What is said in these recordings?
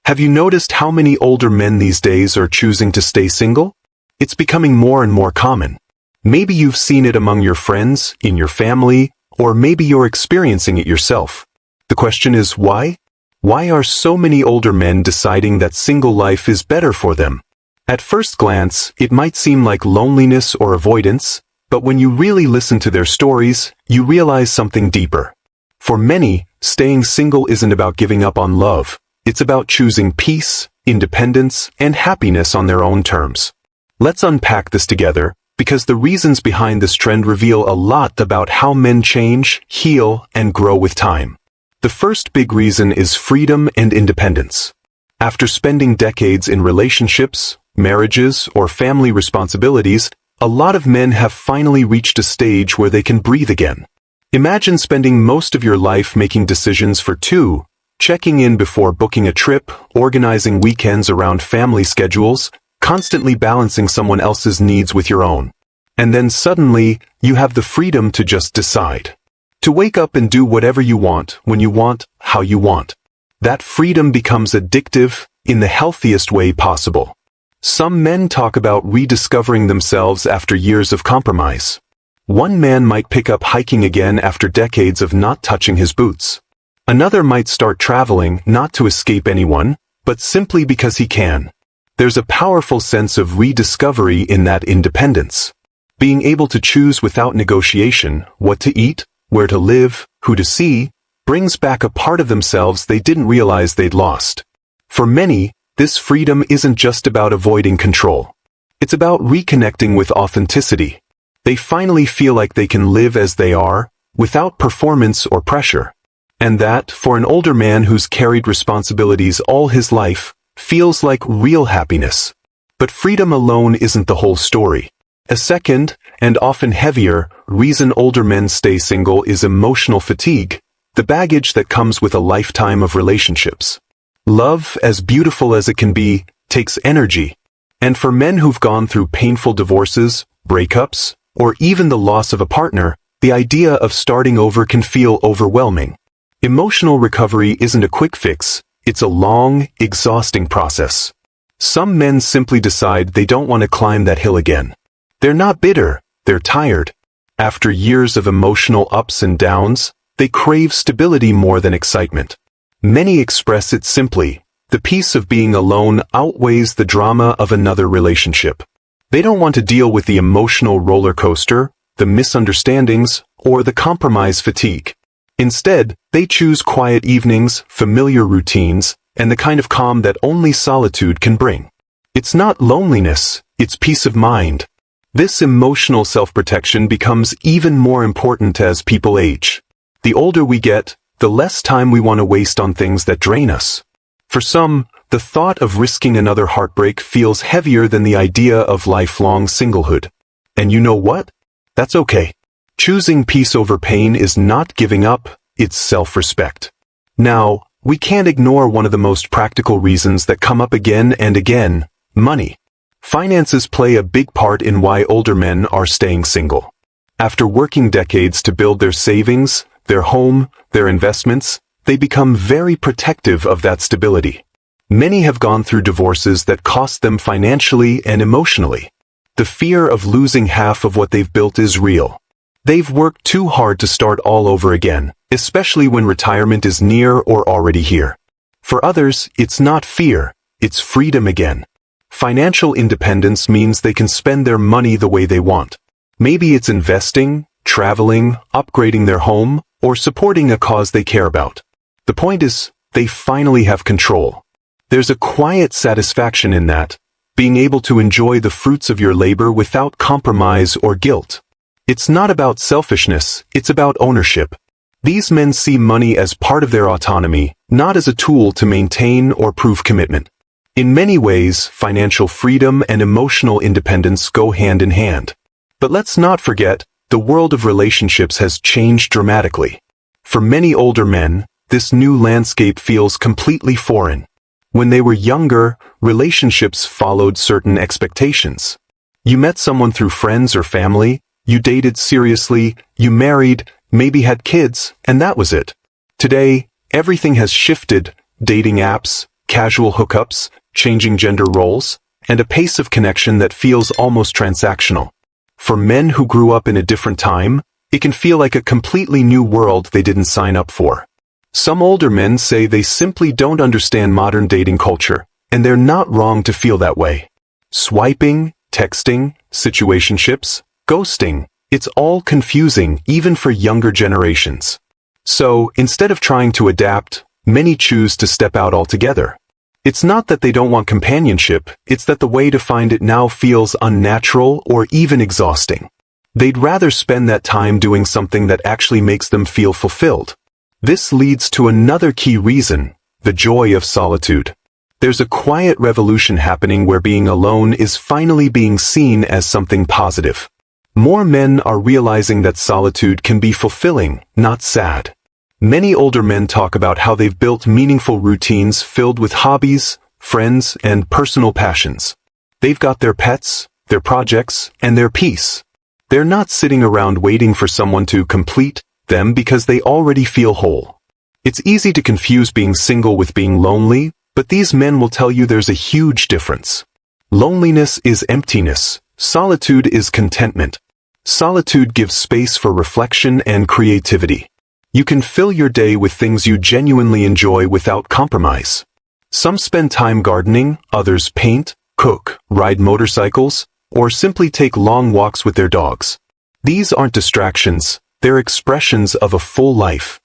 Have you noticed how many older men these days are choosing to stay single? It's becoming more and more common. Maybe you've seen it among your friends, in your family, or maybe you're experiencing it yourself. The question is why? Why are so many older men deciding that single life is better for them? At first glance, it might seem like loneliness or avoidance, but when you really listen to their stories, you realize something deeper. For many, staying single isn't about giving up on love. It's about choosing peace, independence, and happiness on their own terms. Let's unpack this together, because the reasons behind this trend reveal a lot about how men change, heal, and grow with time. The first big reason is freedom and independence. After spending decades in relationships, marriages, or family responsibilities, a lot of men have finally reached a stage where they can breathe again. Imagine spending most of your life making decisions for two, checking in before booking a trip, organizing weekends around family schedules, constantly balancing someone else's needs with your own. And then suddenly, you have the freedom to just decide. To wake up and do whatever you want, when you want, how you want. That freedom becomes addictive, in the healthiest way possible. Some men talk about rediscovering themselves after years of compromise. One man might pick up hiking again after decades of not touching his boots. Another might start traveling not to escape anyone, but simply because he can. There's a powerful sense of rediscovery in that independence. Being able to choose without negotiation what to eat, where to live, who to see, brings back a part of themselves they didn't realize they'd lost. For many, this freedom isn't just about avoiding control. It's about reconnecting with authenticity. They finally feel like they can live as they are, without performance or pressure. And that, for an older man who's carried responsibilities all his life, feels like real happiness. But freedom alone isn't the whole story. A second, and often heavier, reason older men stay single is emotional fatigue, the baggage that comes with a lifetime of relationships. Love, as beautiful as it can be, takes energy. And for men who've gone through painful divorces, breakups, or even the loss of a partner, the idea of starting over can feel overwhelming. Emotional recovery isn't a quick fix, it's a long, exhausting process. Some men simply decide they don't want to climb that hill again. They're not bitter, they're tired. After years of emotional ups and downs, they crave stability more than excitement. Many express it simply: the peace of being alone outweighs the drama of another relationship. They don't want to deal with the emotional roller coaster, the misunderstandings, or the compromise fatigue. Instead, they choose quiet evenings, familiar routines, and the kind of calm that only solitude can bring. It's not loneliness, it's peace of mind. This emotional self-protection becomes even more important as people age. The older we get, the less time we want to waste on things that drain us. For some, the thought of risking another heartbreak feels heavier than the idea of lifelong singlehood. And you know what? That's okay. Choosing peace over pain is not giving up, it's self-respect. Now, we can't ignore one of the most practical reasons that come up again and again: money. Finances play a big part in why older men are staying single. After working decades to build their savings, their home, their investments, they become very protective of that stability. Many have gone through divorces that cost them financially and emotionally. The fear of losing half of what they've built is real. They've worked too hard to start all over again, especially when retirement is near or already here. For others, it's not fear, it's freedom again. Financial independence means they can spend their money the way they want. Maybe it's investing, traveling, upgrading their home, or supporting a cause they care about. The point is, they finally have control. There's a quiet satisfaction in that, being able to enjoy the fruits of your labor without compromise or guilt. It's not about selfishness, it's about ownership. These men see money as part of their autonomy, not as a tool to maintain or prove commitment. In many ways, financial freedom and emotional independence go hand in hand. But let's not forget, the world of relationships has changed dramatically. For many older men, this new landscape feels completely foreign. When they were younger, relationships followed certain expectations. You met someone through friends or family, you dated seriously, you married, maybe had kids, and that was it. Today, everything has shifted: dating apps, casual hookups, changing gender roles, and a pace of connection that feels almost transactional. For men who grew up in a different time, it can feel like a completely new world they didn't sign up for. Some older men say they simply don't understand modern dating culture, and they're not wrong to feel that way. Swiping, texting, situationships, ghosting, it's all confusing even for younger generations. So, instead of trying to adapt, many choose to step out altogether. It's not that they don't want companionship, it's that the way to find it now feels unnatural or even exhausting. They'd rather spend that time doing something that actually makes them feel fulfilled. This leads to another key reason, the joy of solitude. There's a quiet revolution happening where being alone is finally being seen as something positive. More men are realizing that solitude can be fulfilling, not sad. Many older men talk about how they've built meaningful routines filled with hobbies, friends, and personal passions. They've got their pets, their projects, and their peace. They're not sitting around waiting for someone to complete them because they already feel whole. It's easy to confuse being single with being lonely, but these men will tell you there's a huge difference. Loneliness is emptiness. Solitude is contentment. Solitude gives space for reflection and creativity. You can fill your day with things you genuinely enjoy without compromise. Some spend time gardening, others paint, cook, ride motorcycles, or simply take long walks with their dogs. These aren't distractions, they're expressions of a full life.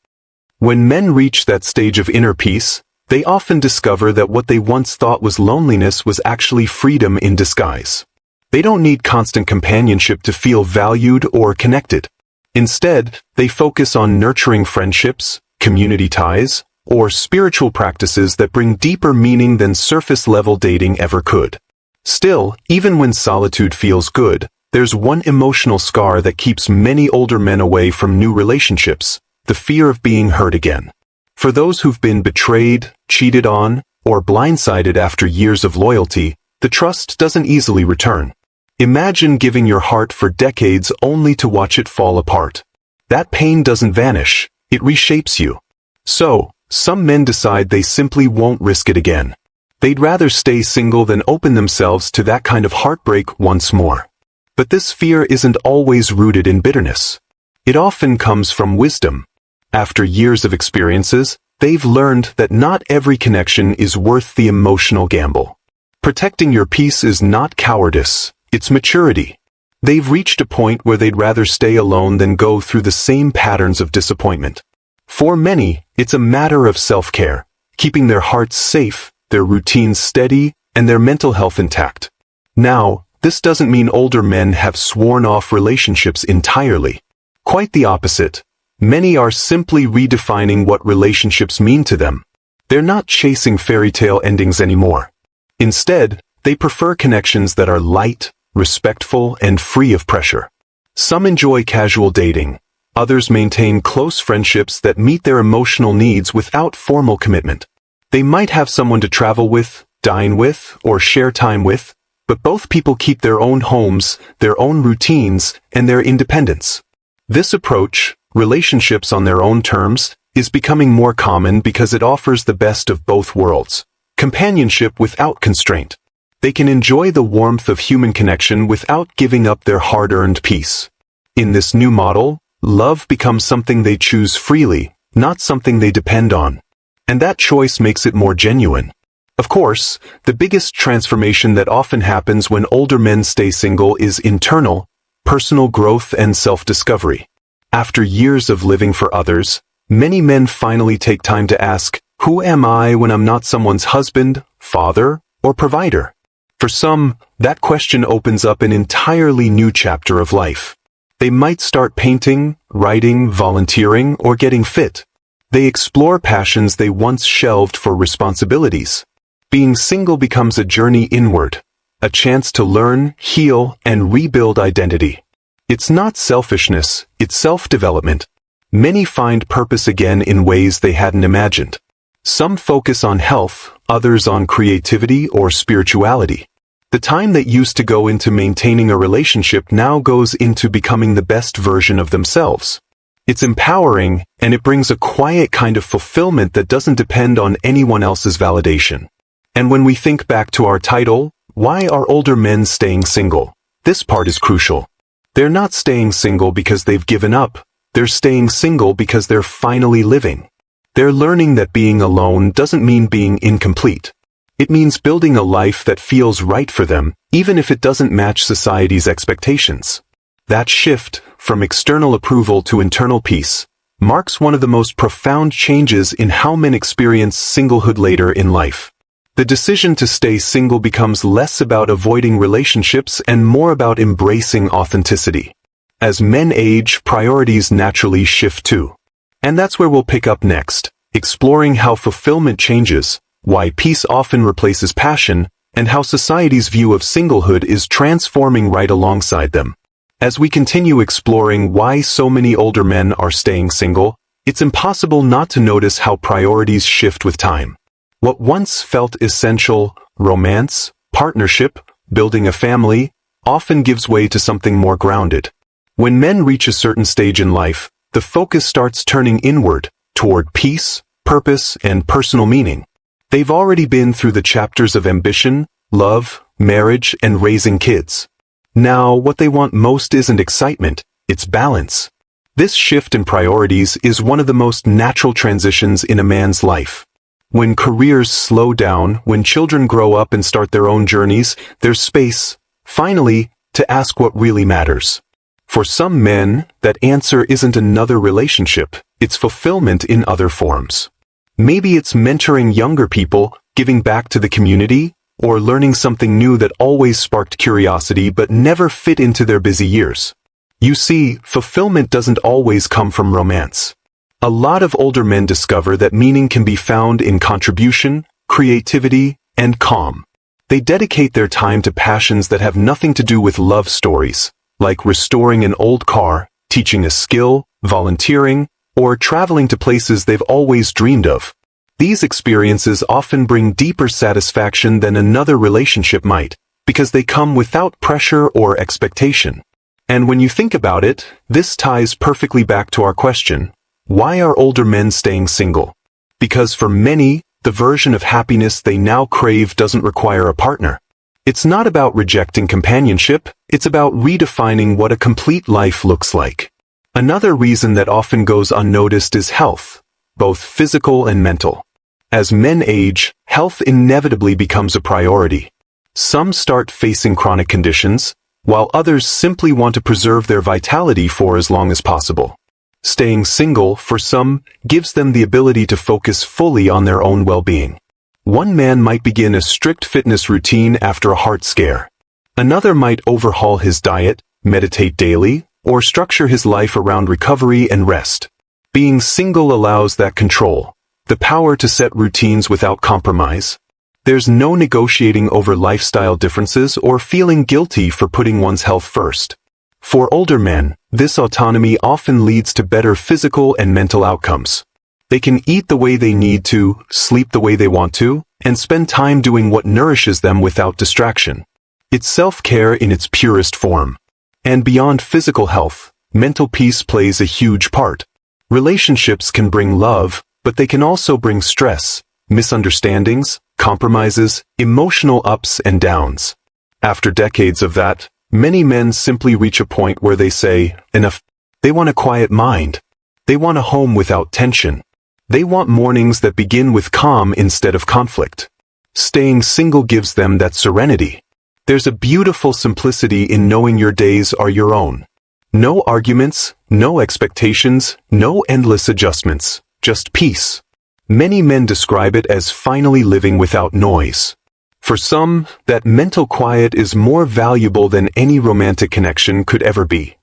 When men reach that stage of inner peace, they often discover that what they once thought was loneliness was actually freedom in disguise. They don't need constant companionship to feel valued or connected. Instead, they focus on nurturing friendships, community ties, or spiritual practices that bring deeper meaning than surface-level dating ever could. Still, even when solitude feels good, there's one emotional scar that keeps many older men away from new relationships, the fear of being hurt again. For those who've been betrayed, cheated on, or blindsided after years of loyalty, the trust doesn't easily return. Imagine giving your heart for decades only to watch it fall apart. That pain doesn't vanish, it reshapes you. So, some men decide they simply won't risk it again. They'd rather stay single than open themselves to that kind of heartbreak once more. But this fear isn't always rooted in bitterness. It often comes from wisdom. After years of experiences, they've learned that not every connection is worth the emotional gamble. Protecting your peace is not cowardice, it's maturity. They've reached a point where they'd rather stay alone than go through the same patterns of disappointment. For many, it's a matter of self-care, keeping their hearts safe, their routines steady, and their mental health intact. Now, this doesn't mean older men have sworn off relationships entirely. Quite the opposite. Many are simply redefining what relationships mean to them. They're not chasing fairy tale endings anymore. Instead, they prefer connections that are light, respectful, and free of pressure. Some enjoy casual dating. Others maintain close friendships that meet their emotional needs without formal commitment. They might have someone to travel with, dine with, or share time with, but both people keep their own homes, their own routines, and their independence. This approach, relationships on their own terms, is becoming more common because it offers the best of both worlds. Companionship without constraint. They can enjoy the warmth of human connection without giving up their hard-earned peace. In this new model, love becomes something they choose freely, not something they depend on. And that choice makes it more genuine. Of course, the biggest transformation that often happens when older men stay single is internal, personal growth and self-discovery. After years of living for others, many men finally take time to ask, who am I when I'm not someone's husband, father, or provider? For some, that question opens up an entirely new chapter of life. They might start painting, writing, volunteering, or getting fit. They explore passions they once shelved for responsibilities. Being single becomes a journey inward, a chance to learn, heal, and rebuild identity. It's not selfishness, it's self-development. Many find purpose again in ways they hadn't imagined. Some focus on health, others on creativity or spirituality. The time that used to go into maintaining a relationship now goes into becoming the best version of themselves. It's empowering, and it brings a quiet kind of fulfillment that doesn't depend on anyone else's validation. And when we think back to our title, Why Are Older Men Staying Single? This part is crucial. They're not staying single because they've given up. They're staying single because they're finally living. They're learning that being alone doesn't mean being incomplete. It means building a life that feels right for them, even if it doesn't match society's expectations. That shift, from external approval to internal peace, marks one of the most profound changes in how men experience singlehood later in life. The decision to stay single becomes less about avoiding relationships and more about embracing authenticity. As men age, priorities naturally shift too. And that's where we'll pick up next, exploring how fulfillment changes, why peace often replaces passion, and how society's view of singlehood is transforming right alongside them. As we continue exploring why so many older men are staying single, it's impossible not to notice how priorities shift with time. What once felt essential, romance, partnership, building a family, often gives way to something more grounded. When men reach a certain stage in life, the focus starts turning inward, toward peace, purpose, and personal meaning. They've already been through the chapters of ambition, love, marriage, and raising kids. Now, what they want most isn't excitement, it's balance. This shift in priorities is one of the most natural transitions in a man's life. When careers slow down, when children grow up and start their own journeys, there's space, finally, to ask what really matters. For some men, that answer isn't another relationship, it's fulfillment in other forms. Maybe it's mentoring younger people, giving back to the community, or learning something new that always sparked curiosity but never fit into their busy years. You see, fulfillment doesn't always come from romance. A lot of older men discover that meaning can be found in contribution, creativity, and calm. They dedicate their time to passions that have nothing to do with love stories, like restoring an old car, teaching a skill, volunteering, or traveling to places they've always dreamed of. These experiences often bring deeper satisfaction than another relationship might, because they come without pressure or expectation. And when you think about it, this ties perfectly back to our question, why are older men staying single? Because for many, the version of happiness they now crave doesn't require a partner. It's not about rejecting companionship, it's about redefining what a complete life looks like. Another reason that often goes unnoticed is health, both physical and mental. As men age, health inevitably becomes a priority. Some start facing chronic conditions, while others simply want to preserve their vitality for as long as possible. Staying single, for some, gives them the ability to focus fully on their own well-being. One man might begin a strict fitness routine after a heart scare. Another might overhaul his diet, meditate daily, or structure his life around recovery and rest. Being single allows that control, the power to set routines without compromise. There's no negotiating over lifestyle differences or feeling guilty for putting one's health first. For older men, this autonomy often leads to better physical and mental outcomes. They can eat the way they need to, sleep the way they want to, and spend time doing what nourishes them without distraction. It's self-care in its purest form. And beyond physical health, mental peace plays a huge part. Relationships can bring love, but they can also bring stress, misunderstandings, compromises, emotional ups and downs. After decades of that, many men simply reach a point where they say, enough. They want a quiet mind. They want a home without tension. They want mornings that begin with calm instead of conflict. Staying single gives them that serenity. There's a beautiful simplicity in knowing your days are your own. No arguments, no expectations, no endless adjustments, just peace. Many men describe it as finally living without noise. For some, that mental quiet is more valuable than any romantic connection could ever be.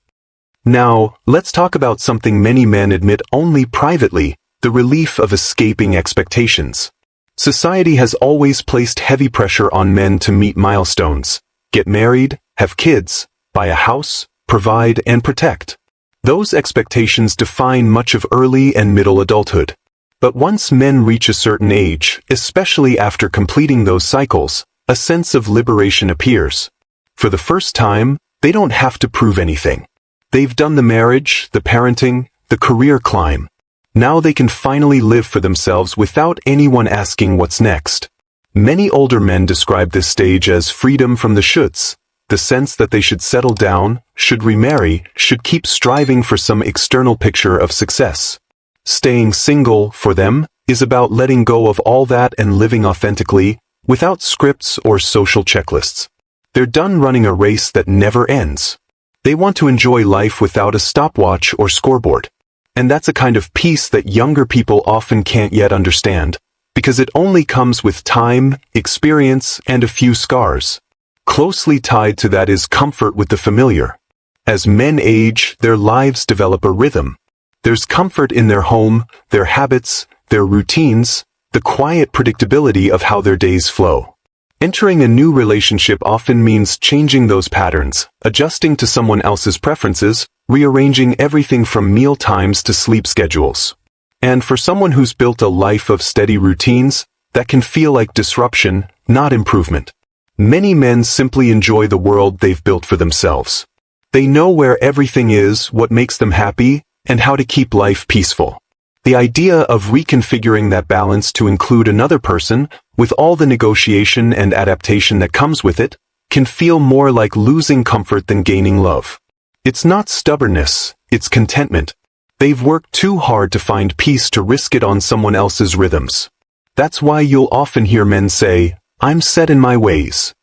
Now, let's talk about something many men admit only privately, the relief of escaping expectations. Society has always placed heavy pressure on men to meet milestones, get married, have kids, buy a house, provide and protect. Those expectations define much of early and middle adulthood. But once men reach a certain age, especially after completing those cycles, a sense of liberation appears. For the first time, they don't have to prove anything. They've done the marriage, the parenting, the career climb. Now they can finally live for themselves without anyone asking what's next. Many older men describe this stage as freedom from the shoulds, the sense that they should settle down, should remarry, should keep striving for some external picture of success. Staying single, for them, is about letting go of all that and living authentically, without scripts or social checklists. They're done running a race that never ends. They want to enjoy life without a stopwatch or scoreboard. And that's a kind of peace that younger people often can't yet understand, because it only comes with time, experience, and a few scars. Closely tied to that is comfort with the familiar. As men age, their lives develop a rhythm. There's comfort in their home, their habits, their routines, the quiet predictability of how their days flow. Entering a new relationship often means changing those patterns, adjusting to someone else's preferences, rearranging everything from meal times to sleep schedules. And for someone who's built a life of steady routines, that can feel like disruption, not improvement. Many men simply enjoy the world they've built for themselves. They know where everything is, what makes them happy, and how to keep life peaceful. The idea of reconfiguring that balance to include another person, with all the negotiation and adaptation that comes with it, can feel more like losing comfort than gaining love. It's not stubbornness, it's contentment. They've worked too hard to find peace to risk it on someone else's rhythms. That's why you'll often hear men say, "I'm set in my ways."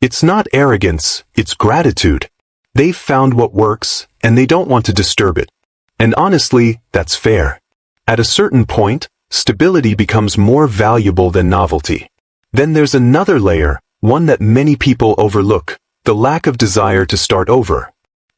It's not arrogance, it's gratitude. They've found what works, and they don't want to disturb it. And honestly, that's fair. At a certain point, stability becomes more valuable than novelty. Then there's another layer, one that many people overlook, the lack of desire to start over.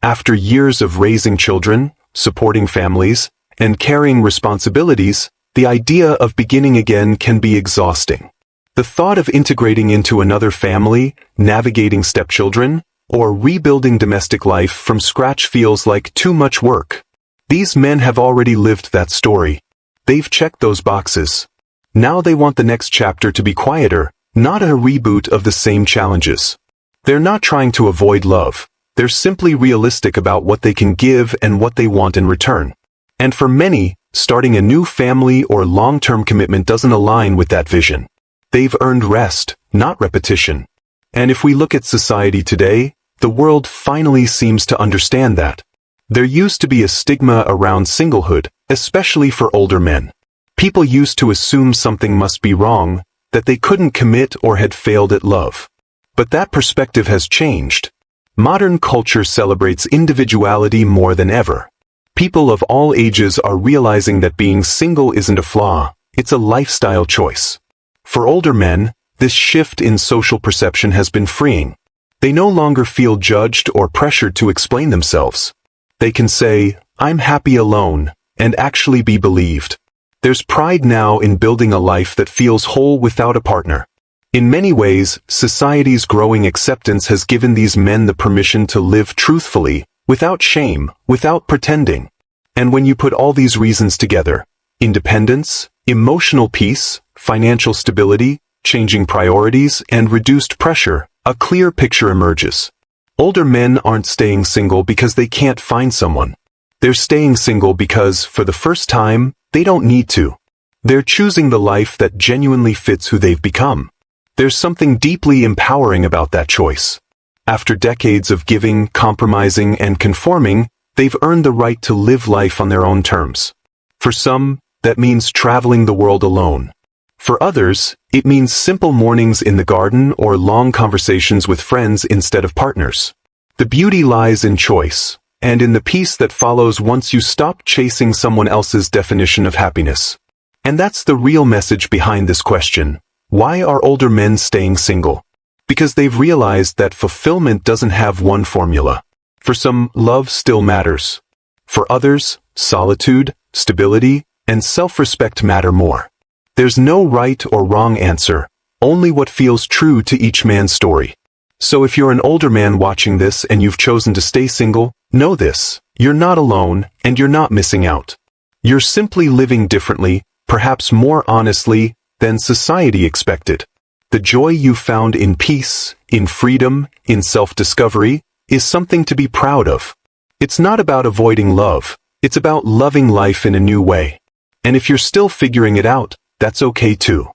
After years of raising children, supporting families, and carrying responsibilities, the idea of beginning again can be exhausting. The thought of integrating into another family, navigating stepchildren, or rebuilding domestic life from scratch feels like too much work. These men have already lived that story. They've checked those boxes. Now they want the next chapter to be quieter, not a reboot of the same challenges. They're not trying to avoid love. They're simply realistic about what they can give and what they want in return. And for many, starting a new family or long-term commitment doesn't align with that vision. They've earned rest, not repetition. And if we look at society today, the world finally seems to understand that. There used to be a stigma around singlehood, especially for older men. People used to assume something must be wrong, that they couldn't commit or had failed at love. But that perspective has changed. Modern culture celebrates individuality more than ever. People of all ages are realizing that being single isn't a flaw, it's a lifestyle choice. For older men, this shift in social perception has been freeing. They no longer feel judged or pressured to explain themselves. They can say, "I'm happy alone," and actually be believed. There's pride now in building a life that feels whole without a partner. In many ways, society's growing acceptance has given these men the permission to live truthfully, without shame, without pretending. And when you put all these reasons together, independence, emotional peace, financial stability, changing priorities, and reduced pressure, a clear picture emerges. Older men aren't staying single because they can't find someone. They're staying single because, for the first time, they don't need to. They're choosing the life that genuinely fits who they've become. There's something deeply empowering about that choice. After decades of giving, compromising, and conforming, they've earned the right to live life on their own terms. For some, that means traveling the world alone. For others, it means simple mornings in the garden or long conversations with friends instead of partners. The beauty lies in choice, and in the peace that follows once you stop chasing someone else's definition of happiness. And that's the real message behind this question. Why are older men staying single? Because they've realized that fulfillment doesn't have one formula. For some, love still matters. For others, solitude, stability, and self-respect matter more. There's no right or wrong answer, only what feels true to each man's story. So if you're an older man watching this and you've chosen to stay single, know this: you're not alone, and you're not missing out. You're simply living differently, perhaps more honestly, than society expected. The joy you found in peace, in freedom, in self-discovery, is something to be proud of. It's not about avoiding love, It's about loving life in a new way. And if you're still figuring it out, that's okay too.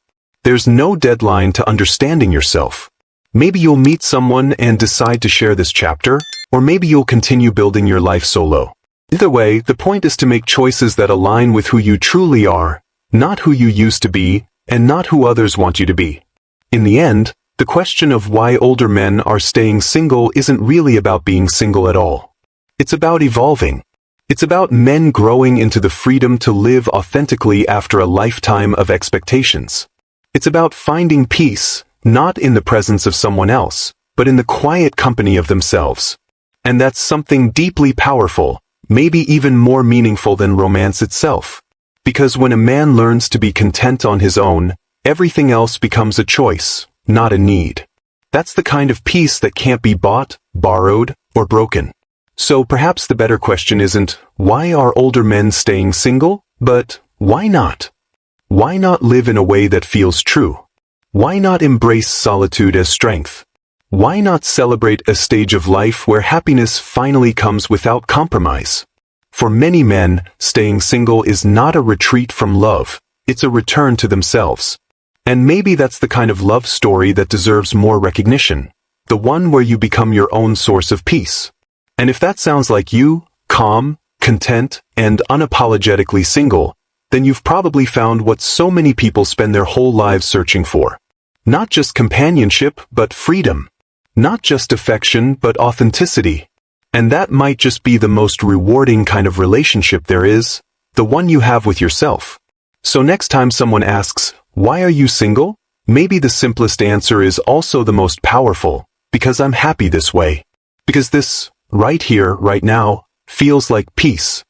There's no deadline to understanding yourself. Maybe you'll meet someone and decide to share this chapter, or maybe you'll continue building your life solo. Either way, the point is to make choices that align with who you truly are, not who you used to be, and not who others want you to be. In the end, the question of why older men are staying single isn't really about being single at all. It's about evolving. It's about men growing into the freedom to live authentically after a lifetime of expectations. It's about finding peace, not in the presence of someone else, but in the quiet company of themselves. And that's something deeply powerful, maybe even more meaningful than romance itself. Because when a man learns to be content on his own, everything else becomes a choice, not a need. That's the kind of peace that can't be bought, borrowed, or broken. So perhaps the better question isn't, why are older men staying single? But, why not? Why not live in a way that feels true? Why not embrace solitude as strength? Why not celebrate a stage of life where happiness finally comes without compromise? For many men, staying single is not a retreat from love, it's a return to themselves. And maybe that's the kind of love story that deserves more recognition, the one where you become your own source of peace. And if that sounds like you, calm, content, and unapologetically single, then you've probably found what so many people spend their whole lives searching for. Not just companionship, but freedom. Not just affection, but authenticity. And that might just be the most rewarding kind of relationship there is, the one you have with yourself. So next time someone asks, why are you single? Maybe the simplest answer is also the most powerful, because I'm happy this way. Because this, right here, right now, feels like peace.